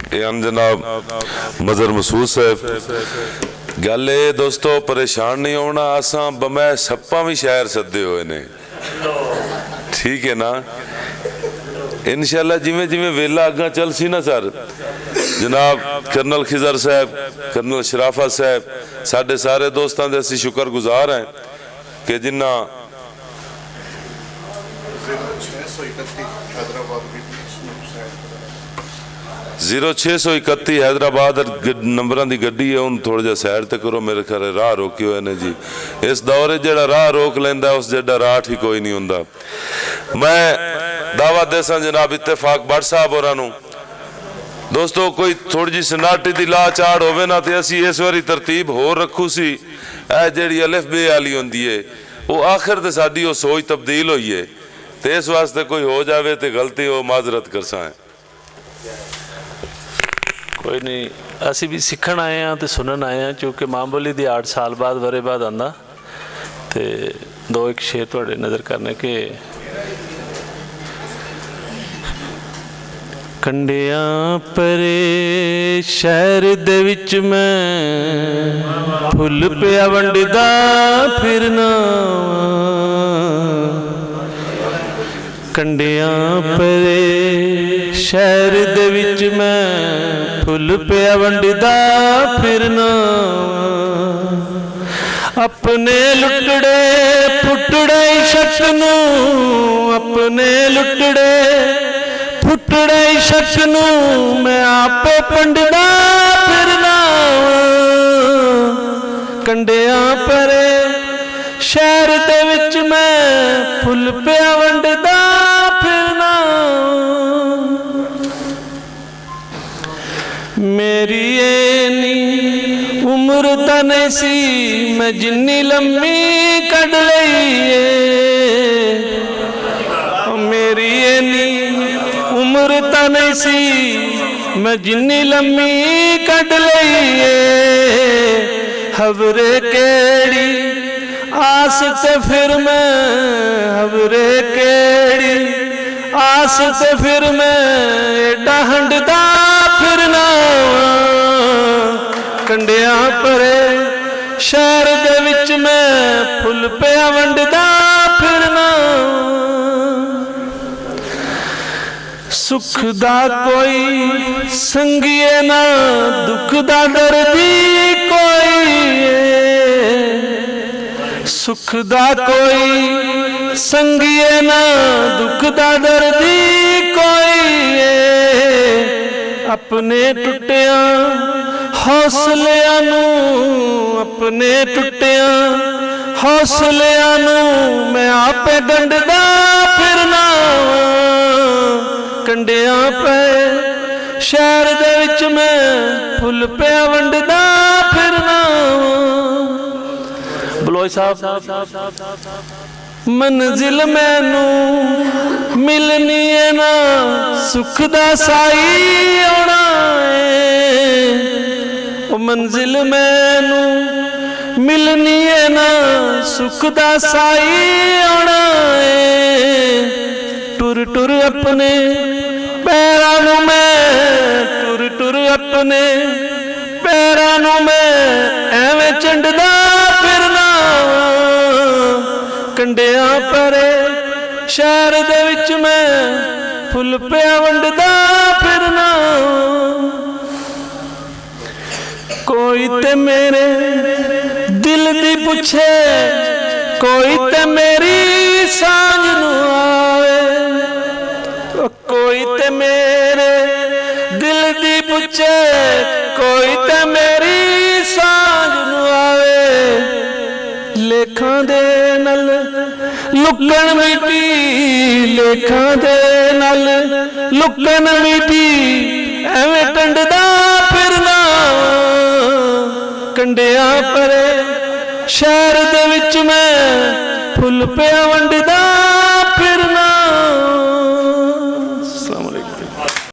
जनाब मजर मसूद साहब, गल ये दोस्तों परेशान नहीं होना, असा बमै सप्पा भी शहर सदे हुए ने, ठीक है ना। इंशाअल्लाह जिमें जिमें वेला अगा चल सी ना सर, जनाब कर्नल खिजर साहब, कर्नल शराफत साहब, साढ़े सारे दोस्तों के असी शुक्रगुजार हैं कि जिन्ना 0631 हैदराबाद नंबर की गड्डी है, उन्होंने थोड़ा जहा सैर तो करो, मेरे ख्याल राह रोके हुए ने जी। इस दौरे जो राह रोक लेंदा उस जेड़ा राह ही कोई नहीं होंदा। मैं दावा देसा जनाब इत्तेफाक भट्ट साहब होरां दोस्तों, कोई थोड़ी जी सन्नाटे की ला चाड़ होवे ना तो असी इस बारी तरतीब होर रखू सी, ए जिहड़ी अलिफ बे वाली होंदी है वो आखिर तो साडी वो सोच तब्दील हुई है, तो इस वास्ते कोई हो जाए तो गलती हो माजरत करसा है। कोई नहीं, असी भी सीखण आए हैं तो सुनन आए हैं, क्योंकि मां बोली दी 8 साल बाद वरे बाद आंदा, तो 2-1 शेर तुहाडे नज़र करने के। कंडियां परे शहर दे विच मैं फुल पिया वंडदा फिरना, कंडियां परे शहर दे विच मैं फुल पिया वंडदा फिरना, अपने लुटड़े पुटड़े शक नूं, अपने लुटड़े पुटड़े शक नूं मैं आपे पंडदा फिरना, कंडियां परे शहर दे विच मैं फुल पिया वंडदा फिरना, मेरी एनी उम्र तां नहीं सी मैं जिन्नी लम्मी कढ लई है, मेरी एनी उम्र तां नहीं सी मैं जिन्नी लम्मी कढ लई है, हवरे केड़ी आस ते फिर मैं, हवरे केड़ी आस ते फिर मैं एडा हंडदा फिरना, कंडियां परे शहर दे विच मैं फुल पिया वंडदा फिरना, सुख दा कोई संगिए ना दुख दा दर्दी कोई है, सुख दा कोई संगिए ना दुख दा दर्दी कोई है, अपने टुटिया हौसलियां नूं, अपने टुटिया हौसलियां नूं मैं आपे गंढदा फिरना, कंडियां पे शहर दे विच मैं फुल पिया वंडदा फिरना। बलोच साहब, मंजिल मैनू मिलनी है ना सुख दा साई आउणा है, ओ मंजिल मैनू मिलनी है ना सुख दा साई आउणा है, टुर टुर अपने पैरां नूं मैं, टुर टुर अपने पैरां नूं मैं एवें चंडदा फिरना, कंडियां परे शहर दे विच मैं फुल पिया वंडदा फिरना, कोई ते मेरे दिल दी पुछे, कोई ते मेरी सांझ नूं आवे, कोई ते मेरे दिल दी पुछे, कोई ते मेरी सांझ नूं आवे, लेखां दे नल लुकण मिटी, लेखां दे नल लुकण मिटी एवें टंडदा फिरना, कंडियां परे शहर दे विच मैं फुल पिया वंडदा